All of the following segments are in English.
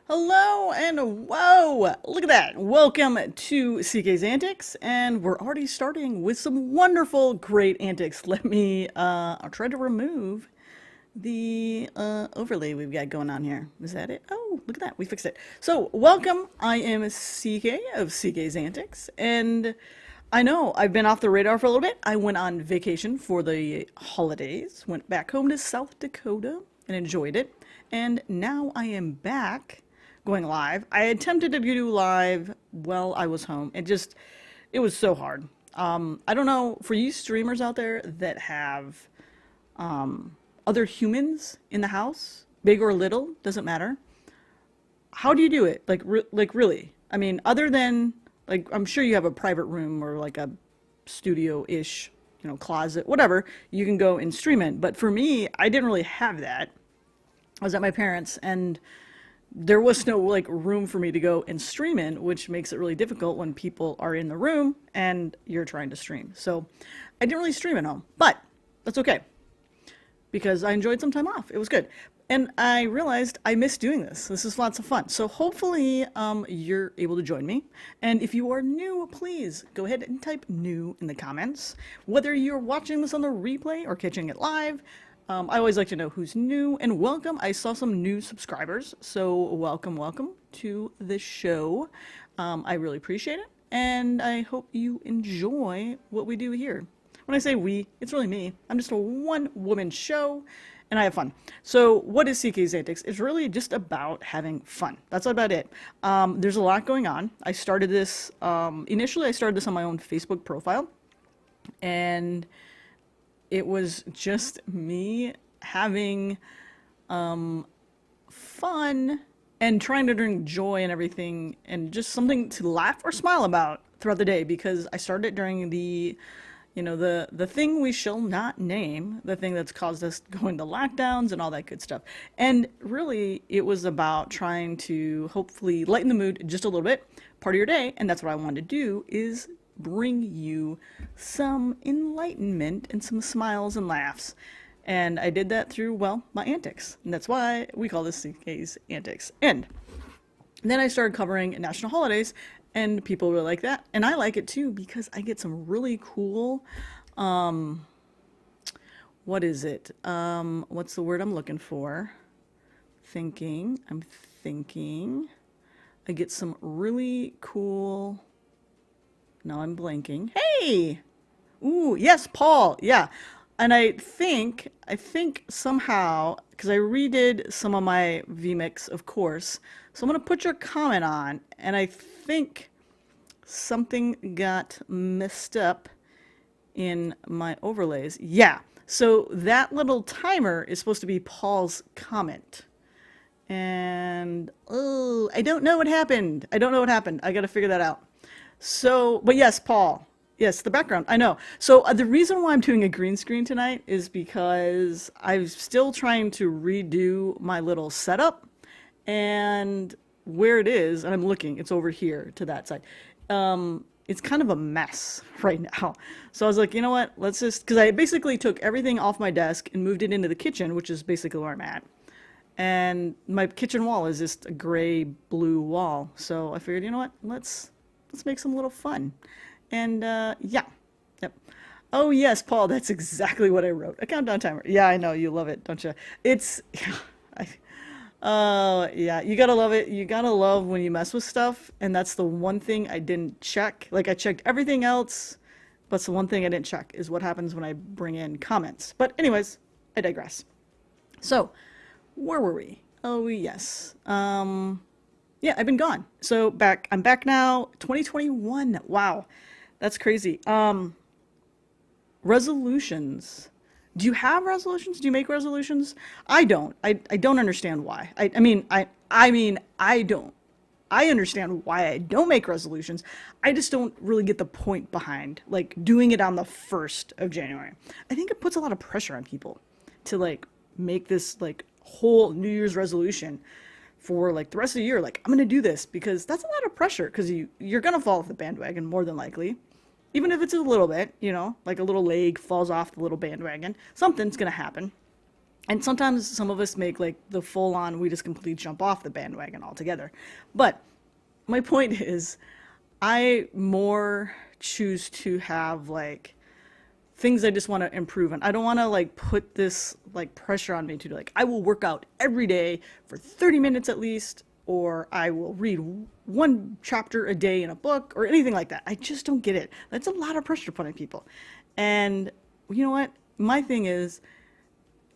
Hello and whoa! Look at that! Welcome to CK's Antics, and we're already starting with some wonderful, great antics. I'll try to remove the overlay we've got going on here. Is that it? Oh, look at that, we fixed it. So, welcome, I am CK of CK's Antics, and I know I've been off the radar for a little bit. I went on vacation for the holidays, went back home to South Dakota, and enjoyed it. And now I am back going live. I attempted to do live while I was home. It was so hard. I don't know, for you streamers out there that have other humans in the house, big or little, doesn't matter. How do you do it? Like really? I mean, other than, like, I'm sure you have a private room or like a studio-ish, closet, whatever, you can go and stream it. But for me, I didn't really have that. I was at my parents' and there was no like room for me to go and stream in, which makes it really difficult when people are in the room and you're trying to stream. So I didn't really stream at home, but that's okay because I enjoyed some time off. It was good. And I realized I miss doing this. This is lots of fun. So hopefully you're able to join me. And if you are new, please go ahead and type new in the comments. Whether you're watching this on the replay or catching it live, I always like to know who's new, and welcome. I saw some new subscribers, so welcome to the show. I really appreciate it, and I hope you enjoy what we do here. When I say we, it's really me. I'm just a one-woman show, and I have fun. So what is CK's Antics? It's really just about having fun. That's about it. There's a lot going on. I started this, initially I started this on my own Facebook profile, and it was just me having fun and trying to bring joy and everything and just something to laugh or smile about throughout the day, because I started during the thing we shall not name, the thing that's caused us to go into lockdowns and all that good stuff. And really, it was about trying to hopefully lighten the mood just a little bit, part of your day, and that's what I wanted to do, is bring you some enlightenment and some smiles and laughs. And I did that through, well, my antics. And that's why we call this CK's Antics. And then I started covering national holidays, and people really like that. And I like it too because I get some really cool, what is it? What's the word I'm looking for? I'm thinking. I get some really cool, now I'm blanking. Hey! Ooh, yes, Paul. Yeah. And I think somehow, because I redid some of my VMix, of course, so I'm going to put your comment on, and I think something got messed up in my overlays. Yeah. So that little timer is supposed to be Paul's comment. And, oh, I don't know what happened. I got to figure that out. So, but yes, Paul. Yes, the background. I know. So the reason why I'm doing a green screen tonight is because I'm still trying to redo my little setup, and where it is, and I'm looking, it's over here to that side. It's kind of a mess right now. So I was like, you know what? Let's just, because I basically took everything off my desk and moved it into the kitchen, which is basically where I'm at. And my kitchen wall is just a gray blue wall. So I figured, you know what? Let's make some little fun. And yeah. Yep. Oh yes, Paul, that's exactly what I wrote. A countdown timer. Yeah, I know, you love it, don't you? It's yeah, you gotta love it. You gotta love when you mess with stuff, and that's the one thing I didn't check. Like, I checked everything else, but the one thing I didn't check is what happens when I bring in comments. But anyways, I digress. So, where were we? Oh yes. Yeah, I've been gone. So I'm back now. 2021. Wow. That's crazy. Resolutions. Do you have resolutions? Do you make resolutions? I don't. I don't understand why. I mean, I don't. I understand why I don't make resolutions. I just don't really get the point behind, like, doing it on the 1st of January. I think it puts a lot of pressure on people to, like, make this, like, whole New Year's resolution for, like, the rest of the year. Like, I'm going to do this, because that's a lot of pressure, because you're going to fall off the bandwagon more than likely. Even if it's a little bit, like a little leg falls off the little bandwagon, something's going to happen. And sometimes some of us make like the full on, we just completely jump off the bandwagon altogether. But my point is, I more choose to have like things I just want to improve on. I don't want to like put this like pressure on me to like, I will work out every day for 30 minutes at least, or I will read one chapter a day in a book or anything like that. I just don't get it. That's a lot of pressure to put on people. And you know what? My thing is,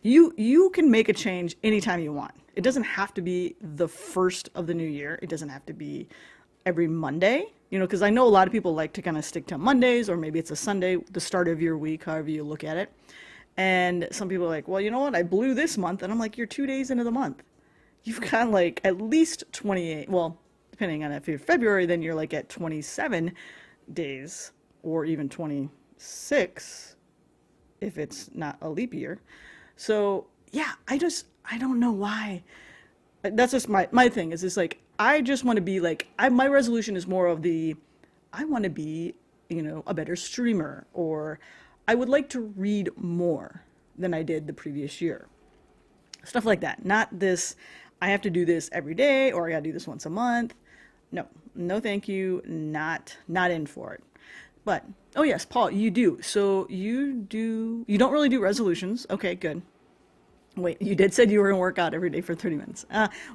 you can make a change anytime you want. It doesn't have to be the first of the new year. It doesn't have to be every Monday, because I know a lot of people like to kind of stick to Mondays, or maybe it's a Sunday, the start of your week, however you look at it. And some people are like, well, you know what? I blew this month. And I'm like, you're 2 days into the month. You've got like at least 28. Well, depending on if you're February, then you're like at 27 days, or even 26 if it's not a leap year. So yeah, I don't know why. That's just my thing is, it's like, I just want to be like, my resolution is more of the, I want to be, a better streamer, or I would like to read more than I did the previous year. Stuff like that. Not this, I have to do this every day, or I gotta do this once a month. No, no thank you, not in for it. But, oh yes, Paul, you do. So you don't really do resolutions. Okay, good. Wait, you did said you were going to work out every day for 30 minutes.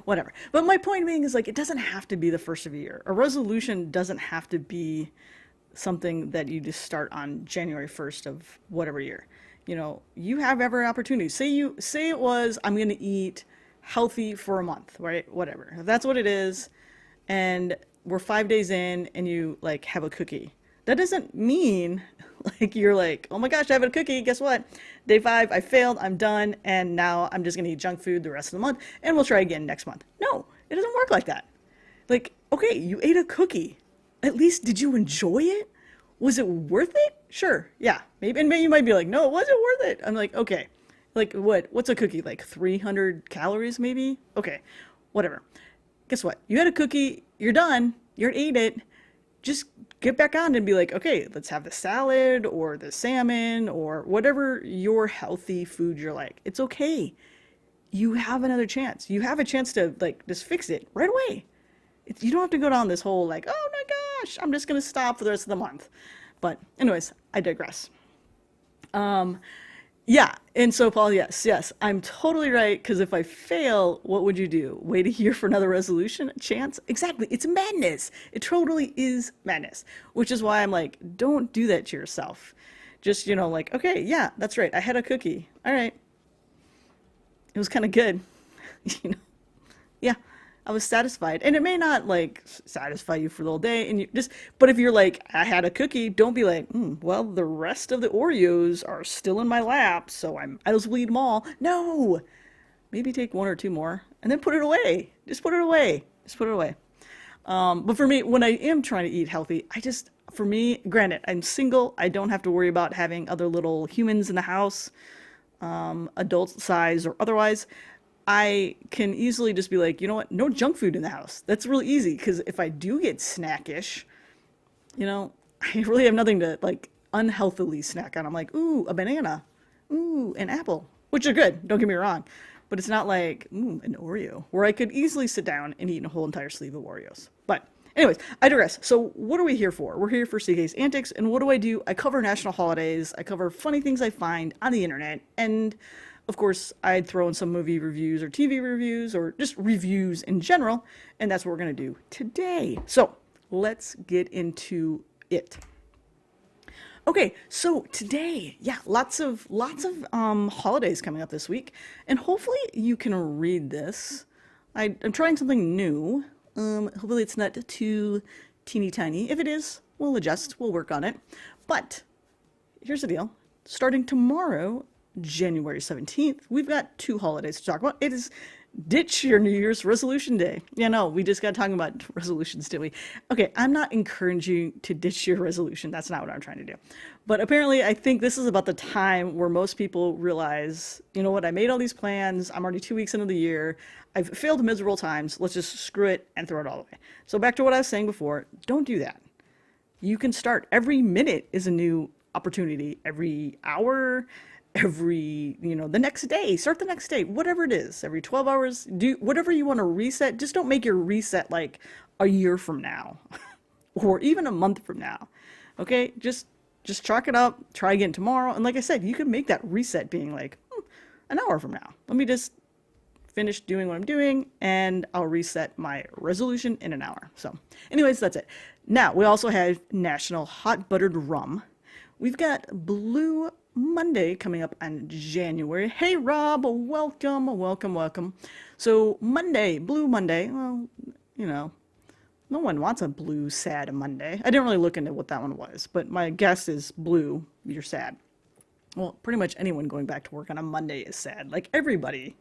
Whatever. But my point being is, like, it doesn't have to be the first of the year. A resolution doesn't have to be something that you just start on January 1st of whatever year. You have every opportunity. Say it was, I'm going to eat healthy for a month, right? Whatever. If that's what it is, and we're 5 days in and you like have a cookie. That doesn't mean like you're like, oh my gosh, I have a cookie. Guess what? Day 5, I failed. I'm done. And now I'm just going to eat junk food the rest of the month. And we'll try again next month. No, it doesn't work like that. Like, okay, you ate a cookie. At least, did you enjoy it? Was it worth it? Sure. Yeah. Maybe. And maybe you might be like, no, it wasn't worth it. I'm like, okay. Like what? What's a cookie? Like 300 calories maybe? Okay. Whatever. Guess what? You had a cookie. You're done. You ate it. Just get back on and be like, okay, let's have the salad or the salmon or whatever your healthy food you're like. It's okay. You have another chance. You have a chance to like just fix it right away. You don't have to go down this whole like, oh my gosh, I'm just going to stop for the rest of the month. But anyways, I digress. Yeah, and so Paul, yes, I'm totally right, because if I fail, what would you do? Wait a year for another resolution chance? Exactly, it's madness. It totally is madness, which is why I'm like, don't do that to yourself. Just, like, okay, yeah, that's right, I had a cookie. All right. It was kind of good. you know, yeah, I was satisfied. And it may not like satisfy you for the whole day. And but if you're like, I had a cookie, don't be like, well, the rest of the Oreos are still in my lap, so I just will eat them all. No, maybe take one or two more and then put it away. Just put it away. Just put it away. But for me, when I am trying to eat healthy, for me, granted, I'm single. I don't have to worry about having other little humans in the house, adult size or otherwise. I can easily just be like, you know what? No junk food in the house. That's really easy, because if I do get snackish, I really have nothing to like unhealthily snack on. I'm like, ooh, a banana, ooh, an apple, which are good. Don't get me wrong, but it's not like, ooh, an Oreo, where I could easily sit down and eat a whole entire sleeve of Oreos. But anyways, I digress. So what are we here for? We're here for CK's Antics, and what do? I cover national holidays. I cover funny things I find on the internet, and of course, I'd throw in some movie reviews or TV reviews or just reviews in general, and that's what we're going to do today. So let's get into it. Okay, so today, yeah, lots of holidays coming up this week, and hopefully you can read this. I'm trying something new. Hopefully it's not too teeny tiny. If it is, we'll adjust. We'll work on it. But here's the deal. Starting tomorrow, January 17th, we've got 2 holidays to talk about. It is Ditch Your New Year's Resolution Day. Yeah, no, we just got talking about resolutions, didn't we? Okay, I'm not encouraging you to ditch your resolution. That's not what I'm trying to do. But apparently, I think this is about the time where most people realize, you know what, I made all these plans. I'm already 2 weeks into the year. I've failed miserable times. Let's just screw it and throw it all away. So back to what I was saying before, don't do that. You can start. Every minute is a new opportunity. Every hour, every, the next day, start the next day, whatever it is, every 12 hours, do whatever you want to reset. Just don't make your reset like a year from now or even a month from now. Okay? Just chalk it up, try again tomorrow. And like I said, you can make that reset being like an hour from now. Let me just finish doing what I'm doing and I'll reset my resolution in an hour. So anyways, that's it. Now, we also have National Hot Buttered Rum. We've got Blue Monday coming up on January. Hey, Rob, welcome, welcome, welcome. So Monday, Blue Monday, well, no one wants a blue, sad Monday. I didn't really look into what that one was, but my guess is blue, you're sad. Well, pretty much anyone going back to work on a Monday is sad. Like everybody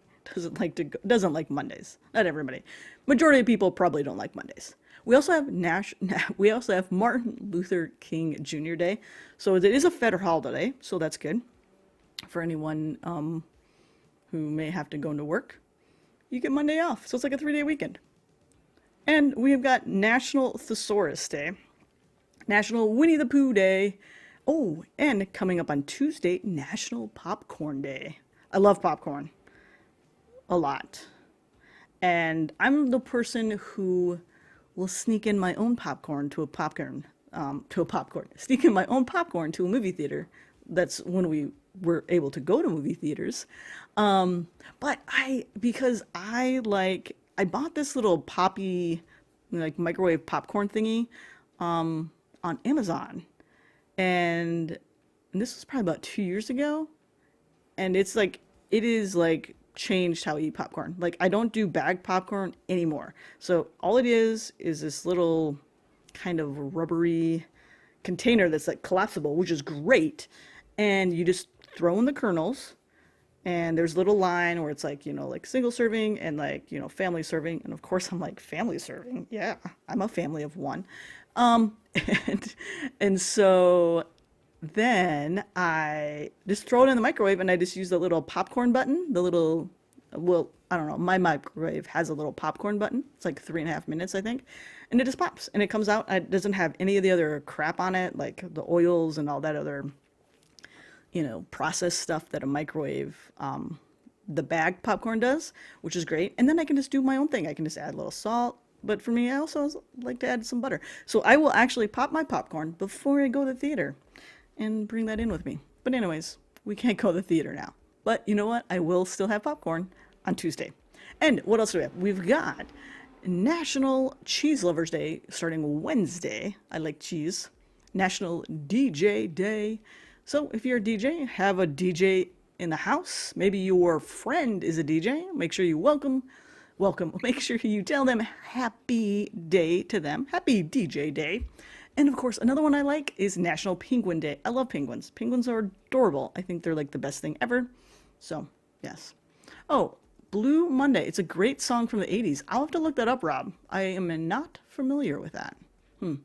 doesn't like Mondays. Not everybody. Majority of people probably don't like Mondays. We also have Martin Luther King Jr. Day. So it is a federal holiday, so that's good for anyone who may have to go into work. You get Monday off, so it's like a 3-day weekend. And we've got National Thesaurus Day, National Winnie the Pooh Day. Oh, and coming up on Tuesday, National Popcorn Day. I love popcorn a lot. And I'm the person who will sneak in my own popcorn to a sneak in my own popcorn to a movie theater. That's when we were able to go to movie theaters. But because I bought this little poppy, like microwave popcorn thingy, on Amazon. And this was probably about 2 years ago. And it is changed how I eat popcorn. Like I don't do bagged popcorn anymore. So all it is this little kind of rubbery container that's like collapsible, which is great. And you just throw in the kernels and there's a little line where it's like single serving and family serving. And of course I'm like family serving. Yeah, I'm a family of one. And so then I just throw it in the microwave and I just use the little popcorn button, I don't know, my microwave has a little popcorn button. It's like 3.5 minutes, I think. And it just pops and it comes out. It doesn't have any of the other crap on it, like the oils and all that other, processed stuff that a microwave, the bagged popcorn does, which is great. And then I can just do my own thing. I can just add a little salt. But for me, I also like to add some butter. So I will actually pop my popcorn before I go to the theater and bring that in with me. But anyways, we can't go to the theater now. But you know what? I will still have popcorn on Tuesday. And what else do we have? We've got National Cheese Lovers Day starting Wednesday. I like cheese. National DJ Day. So if you're a DJ, have a DJ in the house. Maybe your friend is a DJ. Make sure you welcome. Make sure you tell them happy day to them. Happy DJ Day. And of course, another one I like is National Penguin Day. I love penguins. Penguins are adorable. I think they're like the best thing ever. So, yes. Oh, Blue Monday. It's a great song from the 80s. I'll have to look that up, Rob. I am not familiar with that. Oh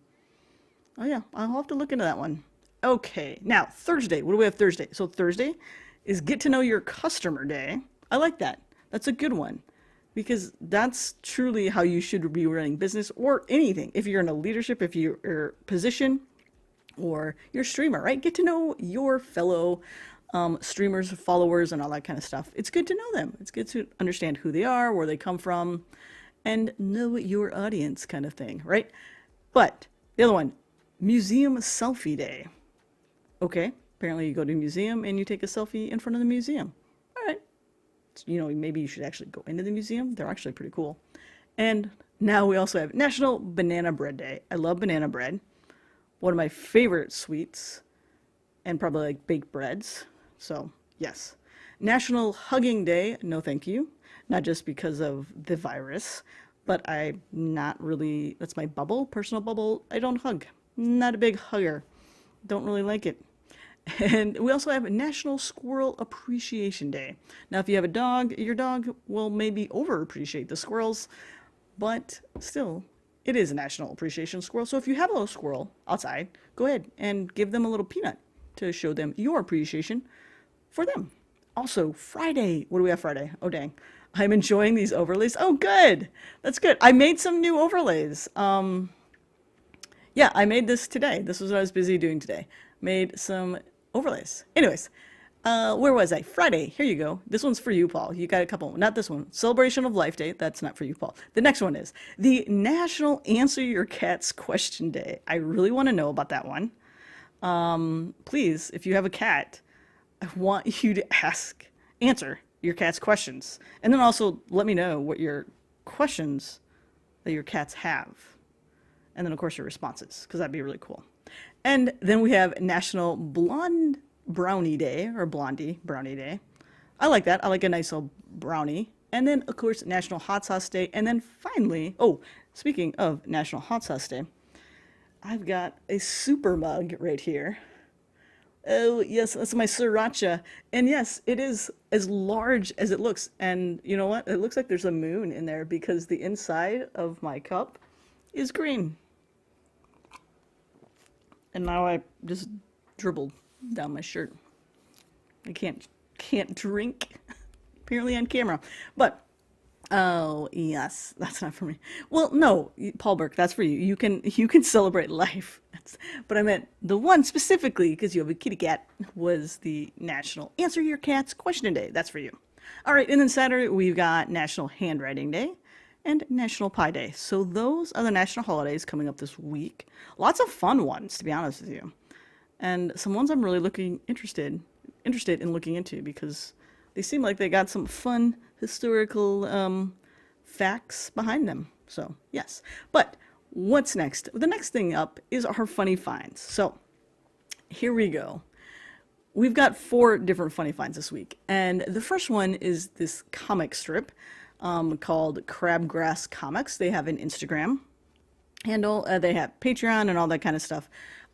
yeah, I'll have to look into that one. Okay, now Thursday. What do we have Thursday? So Thursday is Get to Know Your Customer Day. I like that. That's a good one. Because that's truly how you should be running business or anything. If you're in a leadership, if you're position, or you're a streamer, right? Get to know your fellow streamers, followers, and all that kind of stuff. It's good to know them. It's good to understand who they are, where they come from, and know your audience kind of thing, right? But the other one, Museum Selfie Day. Okay, apparently you go to a museum and you take a selfie in front of the museum. All right. Maybe you should actually go into the museum. They're actually pretty cool. And now we also have National Banana Bread Day. I love banana bread. One of my favorite sweets, and probably like baked breads. So, yes. National Hugging Day. No, thank you. Not just because of the virus, but I'm not really, that's my bubble, personal bubble. I don't hug. Not a big hugger. Don't really like it. And we also have National Squirrel Appreciation Day. Now, if you have a dog, your dog will maybe over-appreciate the squirrels, but still, it is a National Appreciation Squirrel. So if you have a little squirrel outside, go ahead and give them a little peanut to show them your appreciation for them. Also, Friday. What do we have Friday? Oh, dang. I'm enjoying these overlays. Oh, good. That's good. I made some new overlays. Yeah, I made this today. This was what I was busy doing today. Made some overlays. Anyways, Where was I? Friday. Here you go. This one's for you, Paul. You got a couple. Not this one. Celebration of Life Day. That's not for you, Paul. The next one is the National Answer Your Cat's Question Day. I really want to know about that one. Please, if you have a cat, I want you to answer your cat's questions. And then also let me know what your questions that your cats have. And then, of course, your responses, because that'd be really cool. And then we have National Blonde Brownie Day, or Blondie Brownie Day. I like that. I like a nice little brownie. And then, of course, National Hot Sauce Day. And then finally, oh, speaking of National Hot Sauce Day, I've got a super mug right here. Oh, yes, that's my sriracha. And yes, it is as large as it looks. And you know what? It looks like there's a moon in there because the inside of my cup is green. And now I just dribbled down my shirt. I can't drink, apparently on camera. But oh yes, that's not for me. Well, no, Paul Burke, that's for you. You can celebrate life. But I meant the one specifically because you have a kitty cat was the National Answer Your Cat's Question Day. That's for you. All right, and then Saturday we've got National Handwriting Day and National Pie Day. So those are the national holidays coming up this week. Lots of fun ones, to be honest with you, and some ones I'm really interested in looking into because they seem like they got some fun historical facts behind them. So yes, but what's next? The next thing up is our funny finds. So here we go. We've got 4 different funny finds this week, and the first one is this comic strip called Crabgrass Comics. They have an Instagram handle. They have Patreon and all that kind of stuff.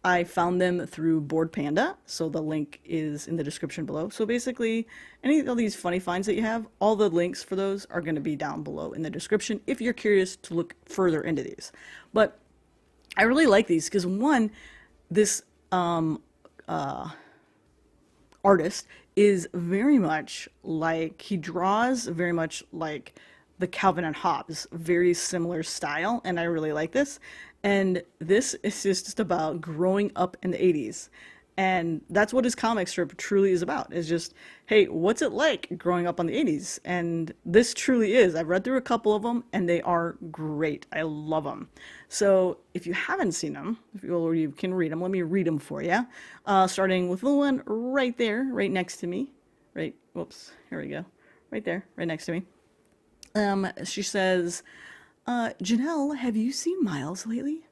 I found them through Board Panda, so the link is in the description below. So basically, any of these funny finds that you have, all the links for those are going to be down below in the description if you're curious to look further into these. But I really like these because one, this artist is very much like, he draws very much like the Calvin and Hobbes, very similar style, and I really like this. And this is just about growing up in the 80s. And that's what his comic strip truly is about. Is just, hey, what's it like growing up on the 80s? And this truly is. I've read through a couple of them, and they are great. I love them. So if you haven't seen them, or you can read them, let me read them for you. Starting with the one right there, right next to me. Right, whoops, here we go. Right there, right next to me. She says, Janelle, have you seen Miles lately?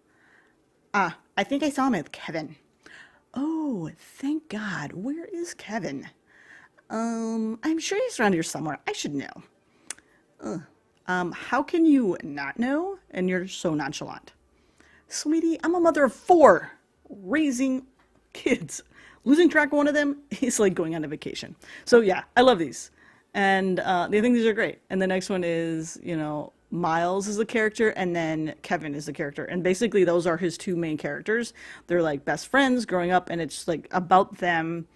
I think I saw him with Kevin. Oh, thank God. Where is Kevin? I'm sure he's around here somewhere. I should know. How can you not know? And you're so nonchalant. Sweetie, I'm a mother of 4, raising kids. Losing track of one of them is like going on a vacation. So yeah, I love these. And they think these are great. And the next one is, Miles is the character, and then Kevin is the character. And basically those are his 2 main characters. They're like best friends growing up, and it's like about them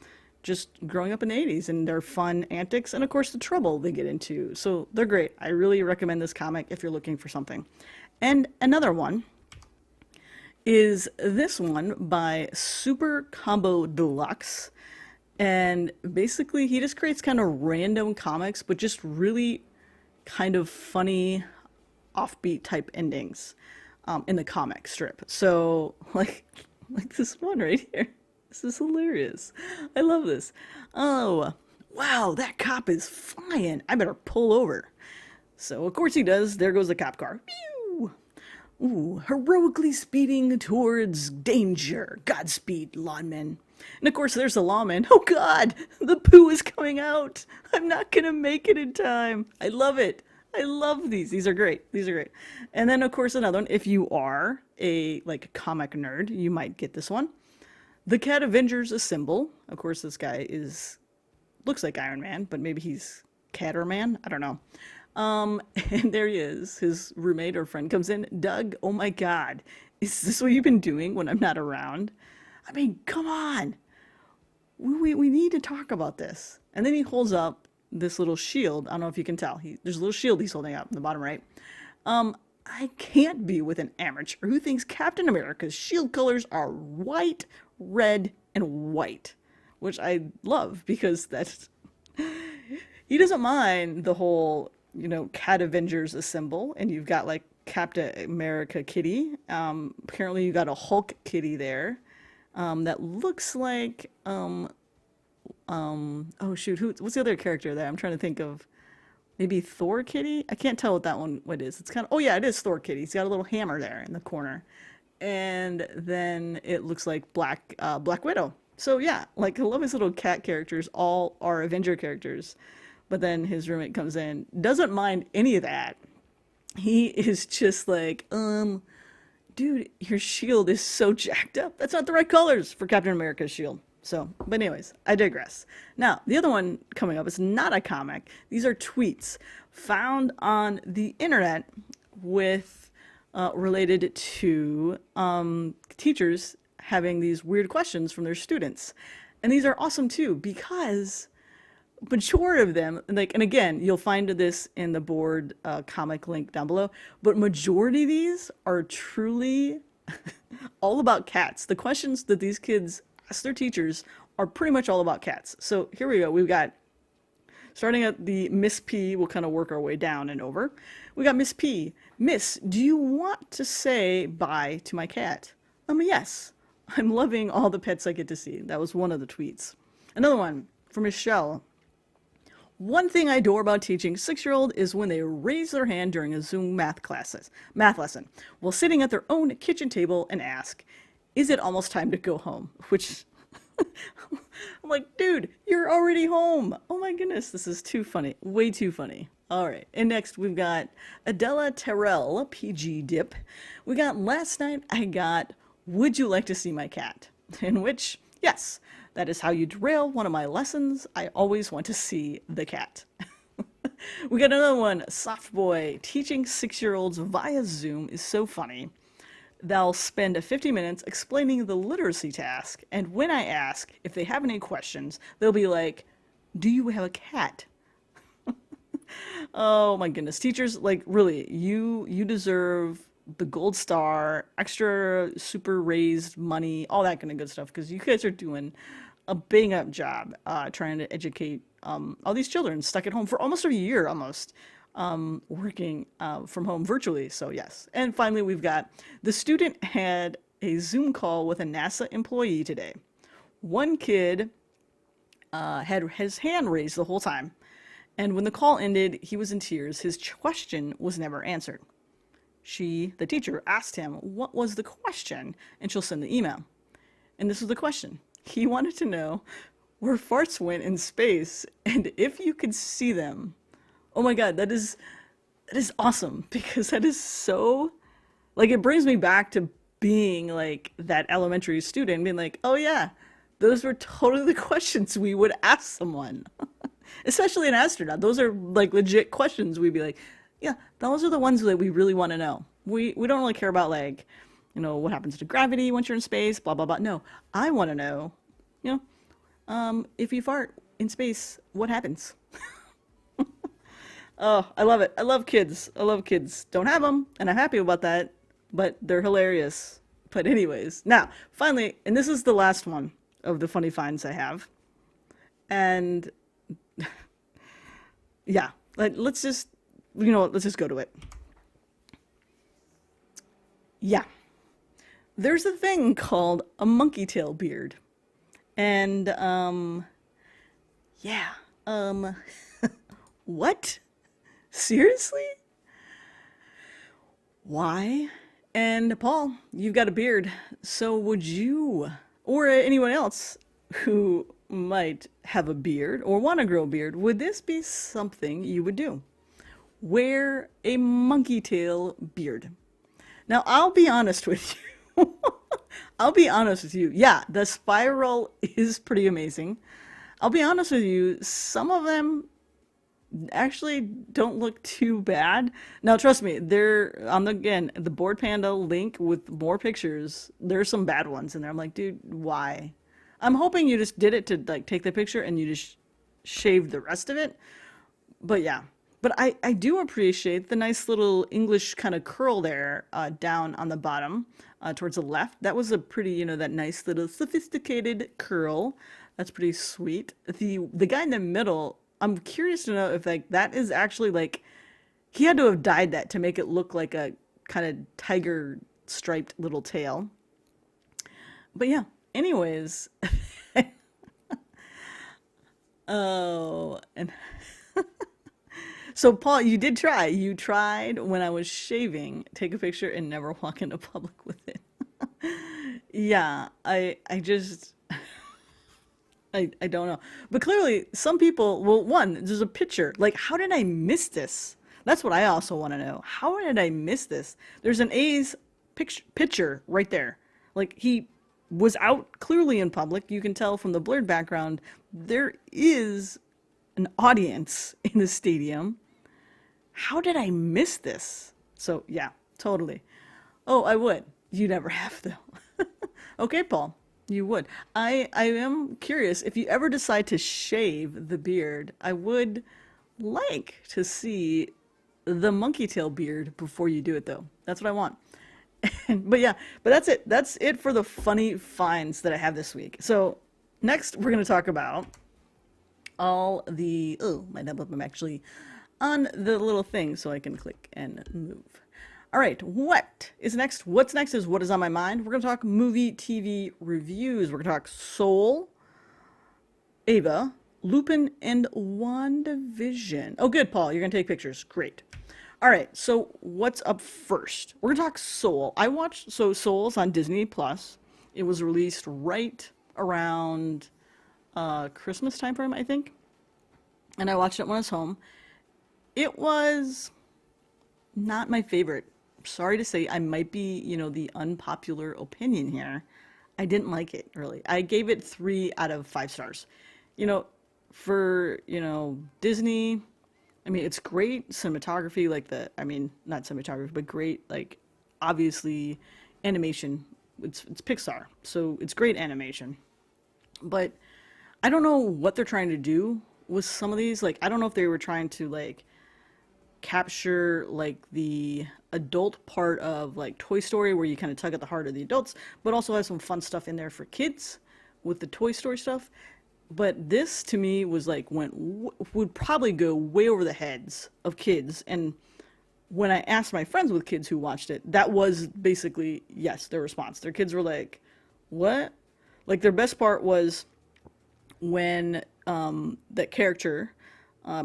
just growing up in the 80s and their fun antics and of course the trouble they get into. So they're great. I really recommend this comic if you're looking for something. And another one is this one by Super Combo Deluxe. And basically he just creates kind of random comics, but just really kind of funny offbeat type endings in the comic strip. So like this one right here. This is hilarious. I love this. Oh, wow, that cop is flying. I better pull over. So of course he does. There goes the cop car. Pew! Ooh, heroically speeding towards danger. Godspeed, lawman. And of course there's the lawman. Oh God, the poo is coming out. I'm not gonna make it in time. I love it. I love these. These are great. These are great. And then of course another one. If you are a comic nerd, you might get this one. The Cat Avengers Assemble. Of course this guy looks like Iron Man, but maybe he's Catterman. I don't know. And there he is. His roommate or friend comes in. Doug, oh my God. Is this what you've been doing when I'm not around? I mean, come on. We need to talk about this. And then he holds up this little shield. I don't know if you can tell. There's a little shield he's holding up in the bottom right. I can't be with an amateur who thinks Captain America's shield colors are white, red, and white. which I love because that's he doesn't mind the whole, Cat Avengers assemble, and you've got like Captain America kitty. Apparently you got a Hulk kitty there. That looks like oh shoot, what's the other character there? I'm trying to think of. Maybe Thor kitty? I can't tell what it is. It's kind of, oh yeah, it is Thor kitty. He's got a little hammer there in the corner. And then it looks like Black Widow. So yeah, like I love his little cat characters, all are Avenger characters. But then his roommate comes in, doesn't mind any of that. He is just like, dude, your shield is so jacked up. That's not the right colors for Captain America's shield. So, but anyways, I digress. Now, the other one coming up is not a comic. These are tweets found on the internet with related to teachers having these weird questions from their students. And these are awesome too because majority of them, like, and again, you'll find this in the board comic link down below, but majority of these are truly all about cats. The questions that these kids ask their teachers are pretty much all about cats. So here we go. We've got, starting at the Miss P, we'll kind of work our way down and over. We got Miss P. Miss, do you want to say bye to my cat? Yes. I'm loving all the pets I get to see. That was one of the tweets. Another one from Michelle. One thing I adore about teaching 6-year-old is when they raise their hand during a Zoom math lesson while sitting at their own kitchen table and ask, is it almost time to go home? Which, I'm like, dude, you're already home. Oh my goodness, this is too funny. Way too funny. All right, and next we've got Adela Terrell, PG Dip. We got last night I got, would you like to see my cat? In which, yes, that is how you derail one of my lessons. I always want to see the cat. We got another one, Soft Boy. Teaching 6-year-olds via Zoom is so funny. They'll spend 50 minutes explaining the literacy task, and when I ask if they have any questions, they'll be like, do you have a cat? Oh my goodness. Teachers, like, really, you deserve the gold star, extra super raised money, all that kind of good stuff, because you guys are doing a bang up job trying to educate all these children stuck at home for almost a year, working from home virtually. So yes. And finally, we've got the student had a Zoom call with a NASA employee today. One kid had his hand raised the whole time. And when the call ended, he was in tears. His question was never answered. The teacher, asked him, what was the question? And she'll send the email. And this was the question. He wanted to know where farts went in space and if you could see them. Oh my God, that is awesome, because that is so, like, it brings me back to being like that elementary student, being like, oh yeah, those were totally the questions we would ask someone, especially an astronaut. Those are like legit questions. We'd be like, yeah, those are the ones that we really want to know. We don't really care about, like, what happens to gravity once you're in space, blah, blah, blah. No, I want to know, if you fart in space, what happens? Oh, I love it. I love kids. I love kids. Don't have them, and I'm happy about that, but they're hilarious. But anyways, now, finally, and this is the last one of the funny finds I have. And yeah, let's just, let's just go to it. Yeah. There's a thing called a monkey tail beard. And, yeah, what? Seriously? Why? And Paul, you've got a beard, so would you, or anyone else who might have a beard or want to grow a beard, would this be something you would do? Wear a monkey tail beard. Now, I'll be honest with you. I'll be honest with you. Yeah, the spiral is pretty amazing. I'll be honest with you, some of them actually don't look too bad. Now, trust me, they're on the Board Panda link with more pictures. There's some bad ones in there. I'm like, dude, why? I'm hoping you just did it to like take the picture and you just shaved the rest of it. But yeah, but I do appreciate the nice little English kind of curl there down on the bottom towards the left. That was a pretty, that nice little sophisticated curl That's pretty sweet. The guy in the middle, I'm curious to know if like that is actually like he had to have dyed that to make it look like a kind of tiger striped little tail. But yeah, anyways. Oh, and so Paul, you did try. You tried when I was shaving, take a picture and never walk into public with it. Yeah, I just I don't know. But clearly some people, well, one, there's a picture. Like, how did I miss this? That's what I also want to know. How did I miss this? There's an A's picture right there. Like he was out clearly in public. You can tell from the blurred background there is an audience in the stadium. How did I miss this? So yeah, totally. Oh, I would. You never have though. Okay, Paul, you would. I am curious if you ever decide to shave the beard. I would like to see the monkey tail beard before you do it though. That's what I want. But yeah, but that's it. That's it for the funny finds that I have this week. So next we're going to talk about all the, oh, my double up, I'm actually on the little thing so I can click and move. All right, what is next? What's next is what is on my mind. We're going to talk movie, TV reviews. We're going to talk Soul, Ava, Lupin, and WandaVision. Oh, good, Paul. You're going to take pictures. Great. All right, so what's up first? We're going to talk Soul. I watched, so Soul's on Disney Plus. It was released right around Christmas time frame, I think. And I watched it when I was home. It was not my favorite. Sorry to say, I might be, the unpopular opinion here. I didn't like it, really. I gave it 3 out of 5 stars. For, Disney, I mean, it's great cinematography, not cinematography, but great, obviously, animation. It's Pixar, so it's great animation. But I don't know what they're trying to do with some of these. I don't know if they were trying to, capture, the adult part of, Toy Story, where you kind of tug at the heart of the adults, but also have some fun stuff in there for kids with the Toy Story stuff. But this, to me, was, would probably go way over the heads of kids. And when I asked my friends with kids who watched it, that was basically, yes, their response. Their kids were like, what? Their best part was when that character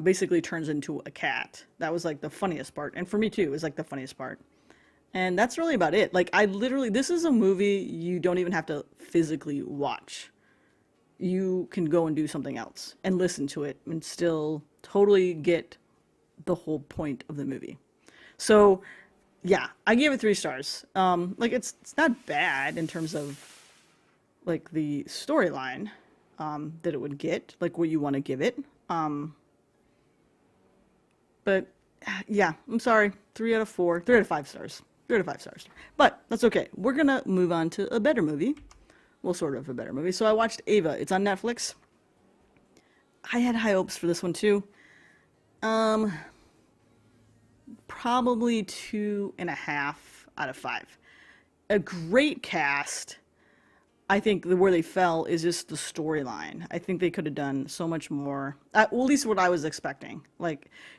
basically turns into a cat. That was, the funniest part. And for me, too, it was, the funniest part. And that's really about it. I literally, this is a movie you don't even have to physically watch. You can go and do something else and listen to it and still totally get the whole point of the movie. So, yeah, I gave it 3 stars. It's not bad in terms of, the storyline that it would get, what you want to give it. But, yeah, I'm sorry. 3 out of 4. 3 out of 5 stars. 3 out of 5 stars. But that's okay. We're going to move on to a better movie. Well, sort of a better movie. So I watched Ava. It's on Netflix. I had high hopes for this one, too. Probably 2.5 out of 5. A great cast. I think where they fell is just the storyline. I think they could have done so much more. Well, at least what I was expecting.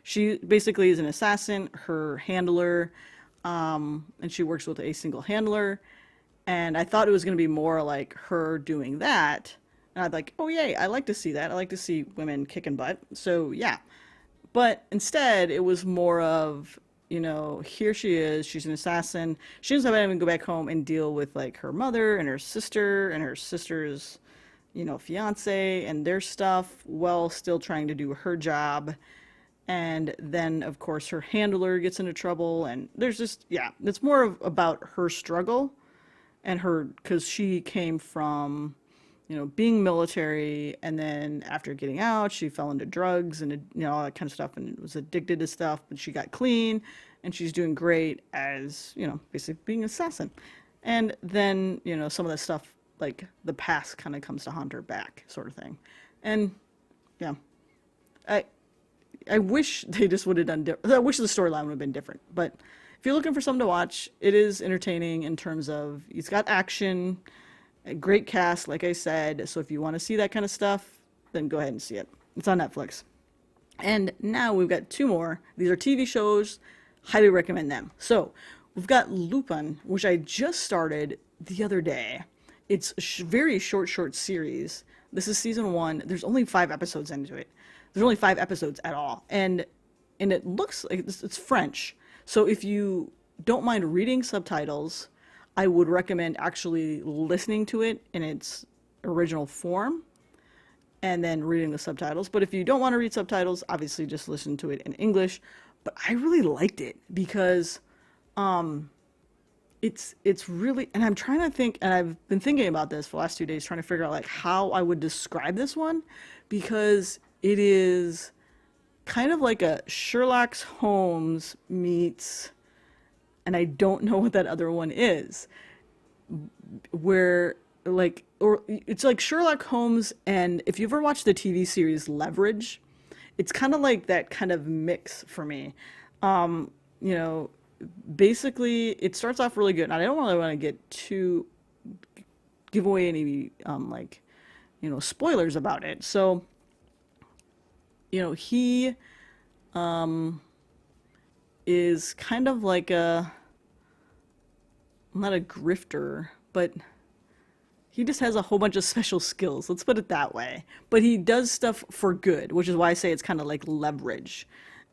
She basically is an assassin, her handler, and she works with a single handler. And I thought it was going to be more like her doing that. And I'd oh, yay, I like to see that. I like to see women kicking butt. So, yeah. But instead, it was more of, here she is. She's an assassin. She doesn't have to go back home and deal with, her mother and her sister's, fiance and their stuff while still trying to do her job. And then, of course, her handler gets into trouble. And there's just, yeah, it's more about her struggle. And because she came from, being military, and then after getting out, she fell into drugs and, all that kind of stuff, and was addicted to stuff, but she got clean, and she's doing great as, basically being an assassin. And then, some of the stuff, the past kind of comes to haunt her back, sort of thing. And, yeah, I wish they just would have done I wish the storyline would have been different, but if you're looking for something to watch, it is entertaining in terms of it's got action, A great cast, like I said. So if you want to see that kind of stuff, then go ahead and see it. It's on Netflix. And now we've got two more. These are TV shows. Highly recommend them. So we've got Lupin, which I just started the other day. It's a very short series. This is season one. There's only 5 episodes into it. There's only 5 episodes at all, and it looks like it's French. So if you don't mind reading subtitles, I would recommend actually listening to it in its original form and then reading the subtitles. But if you don't want to read subtitles, obviously just listen to it in English. But I really liked it because it's really, and I'm trying to think, and I've been thinking about this for the last 2 days, trying to figure out like how I would describe this one, because it is kind of like a Sherlock Holmes meets, and I don't know what that other one is, where like, or it's like Sherlock Holmes, and if you ever watched the TV series Leverage, it's kind of like that kind of mix for me. You know, basically it starts off really good, and I don't really want to get too give away any like, you know, spoilers about it. So, you know, he is kind of like a, not a grifter, but he just has a whole bunch of special skills. Let's put it that way. But he does stuff for good, which is why I say it's kind of like Leverage.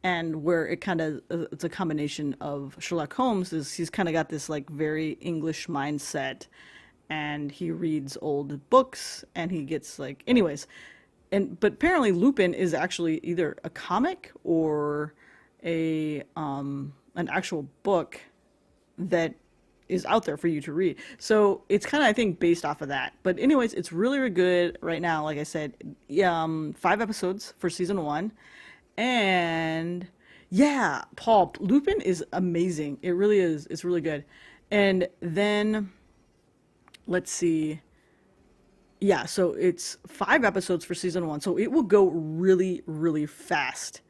And where it kind of, it's a combination of Sherlock Holmes, is he's kind of got this like very English mindset, and he reads old books, and he gets like, anyways. But apparently Lupin is actually either a comic or a an actual book that is out there for you to read. So it's kind of, I think, based off of that. But anyways, it's really, really good right now. Like I said, 5 episodes for season one. And yeah, Paul, Lupin is amazing. It really is. It's really good. And then let's see. Yeah, so it's 5 episodes for season one. So it will go really, really fast.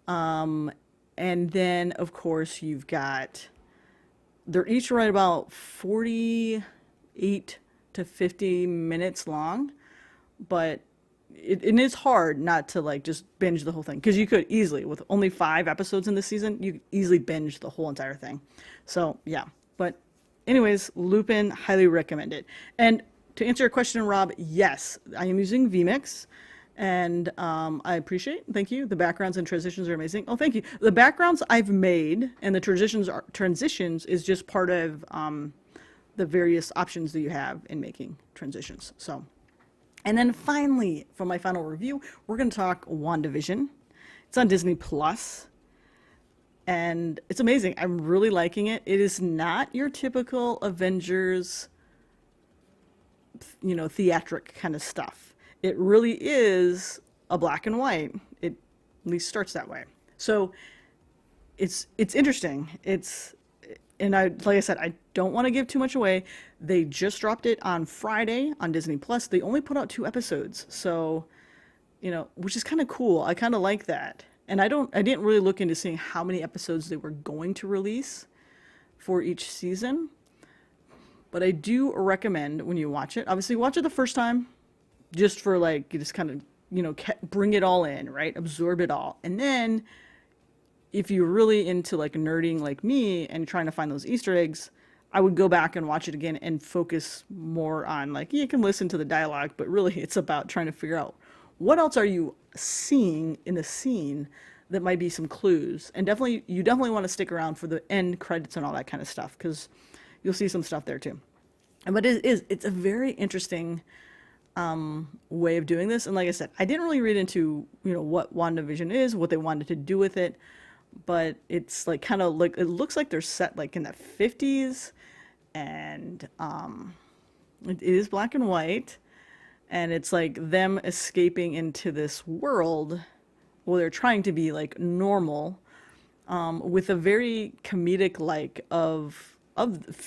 And then, of course, you've got, they're each right about 48 to 50 minutes long, but it is hard not to like just binge the whole thing, because you could easily, with only 5 episodes in this season, you could easily binge the whole entire thing. So yeah, but anyways, Lupin, highly recommend it. And to answer your question, Rob, yes, I am using vMix, and I appreciate, thank you. The backgrounds and transitions are amazing. Oh, thank you. The backgrounds I've made and the transitions is just part of the various options that you have in making transitions. So, and then finally, for my final review, we're going to talk WandaVision. It's on Disney Plus, and it's amazing. I'm really liking it. It is not your typical Avengers, you know, theatric kind of stuff. It really is a black and white. It at least starts that way. So it's interesting. And like I said, I don't want to give too much away. They just dropped it on Friday on Disney Plus. They only put out 2 episodes, so, you know, which is kind of cool. I kind of like that. And I didn't really look into seeing how many episodes they were going to release for each season. But I do recommend, when you watch it, obviously watch it the first time, just for like, you just kind of, you know, bring it all in, right? Absorb it all. And then if you're really into like nerding like me and trying to find those Easter eggs, I would go back and watch it again and focus more on, like, you can listen to the dialogue, but really it's about trying to figure out what else are you seeing in the scene that might be some clues. And you definitely want to stick around for the end credits and all that kind of stuff, because you'll see some stuff there too. But it's a very interesting way of doing this. And like I said, I didn't really read into, you know, what WandaVision is, what they wanted to do with it, but it's like kind of like, it looks like they're set like in the 50s, and it is black and white, and it's like them escaping into this world where they're trying to be like normal, with a very comedic like of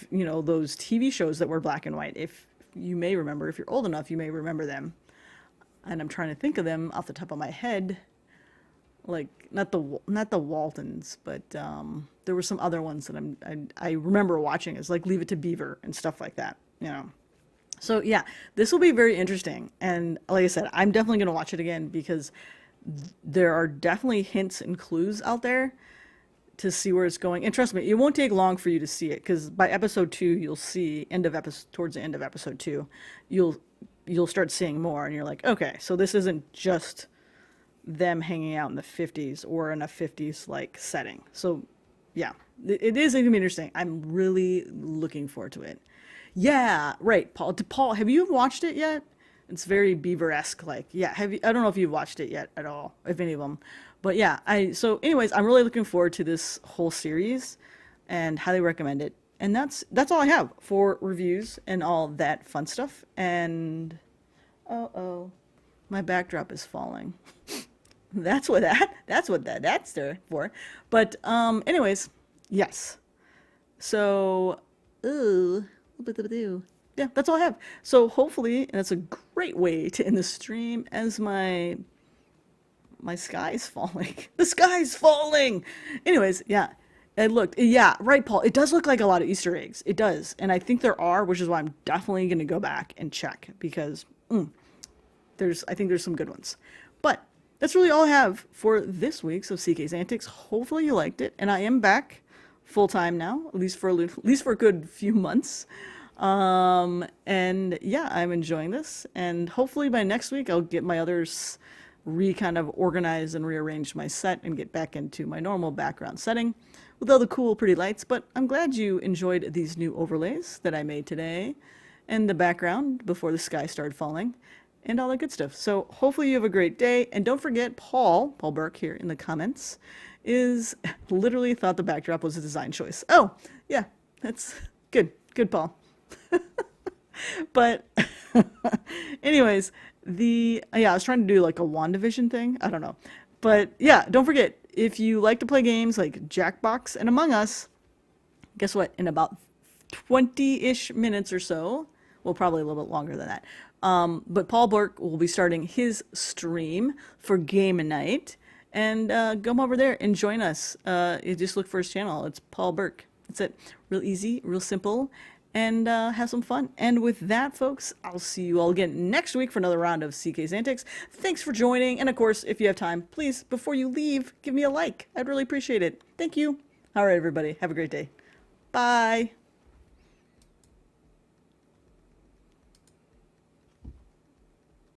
you know, those TV shows that were black and white. If you may remember, if you're old enough, you may remember them. And I'm trying to think of them off the top of my head, like not the Waltons, but there were some other ones that I remember watching, as like Leave It to Beaver and stuff like that, you know. So yeah, this will be very interesting. And like I said, I'm definitely going to watch it again because there are definitely hints and clues out there to see where it's going. And trust me, it won't take long for you to see it because by episode 2, you'll see towards the end of episode 2, you'll you'll start seeing more, and you're like, okay, so this isn't just them hanging out in the 50s or in a 50s like setting. So yeah, it is going to be interesting. I'm really looking forward to it. Yeah, right. Paul, have you watched it yet? It's very Beaver-esque. Like, yeah, have you? I don't know if you've watched it yet at all, if any of them. But yeah, so anyways, I'm really looking forward to this whole series, and highly recommend it. And that's all I have for reviews and all that fun stuff. And oh, my backdrop is falling. That's there for. But anyways, yes. So, ooh, yeah, that's all I have. So hopefully, and that's a great way to end the stream as my sky's falling. The sky's falling. Anyways, yeah. It looked, yeah, right, Paul. It does look like a lot of Easter eggs. It does. And I think there are, which is why I'm definitely going to go back and check because I think there's some good ones. But that's really all I have for this week's of CK's Antics. Hopefully you liked it. And I am back full time now, at least for a good few months. And yeah, I'm enjoying this. And hopefully by next week, I'll get my others kind of organize and rearrange my set and get back into my normal background setting with all the cool, pretty lights. But I'm glad you enjoyed these new overlays that I made today and the background before the sky started falling and all that good stuff. So hopefully you have a great day. And don't forget, Paul Burke here in the comments is literally thought the backdrop was a design choice. Oh, yeah, that's good. Good, Paul. But anyways, I was trying to do like a WandaVision thing. I don't know. But yeah, don't forget, if you like to play games like Jackbox and Among Us, guess what? In about 20-ish minutes or so, well, probably a little bit longer than that. But Paul Burke will be starting his stream for Game Night. And come over there and join us. You just look for his channel. It's Paul Burke. That's it. Real easy, real simple, and have some fun. And with that, folks, I'll see you all again next week for another round of CK's Antics. Thanks for joining. And of course, if you have time, please, before you leave, give me a like. I'd really appreciate it. Thank you. All right, everybody. Have a great day. Bye.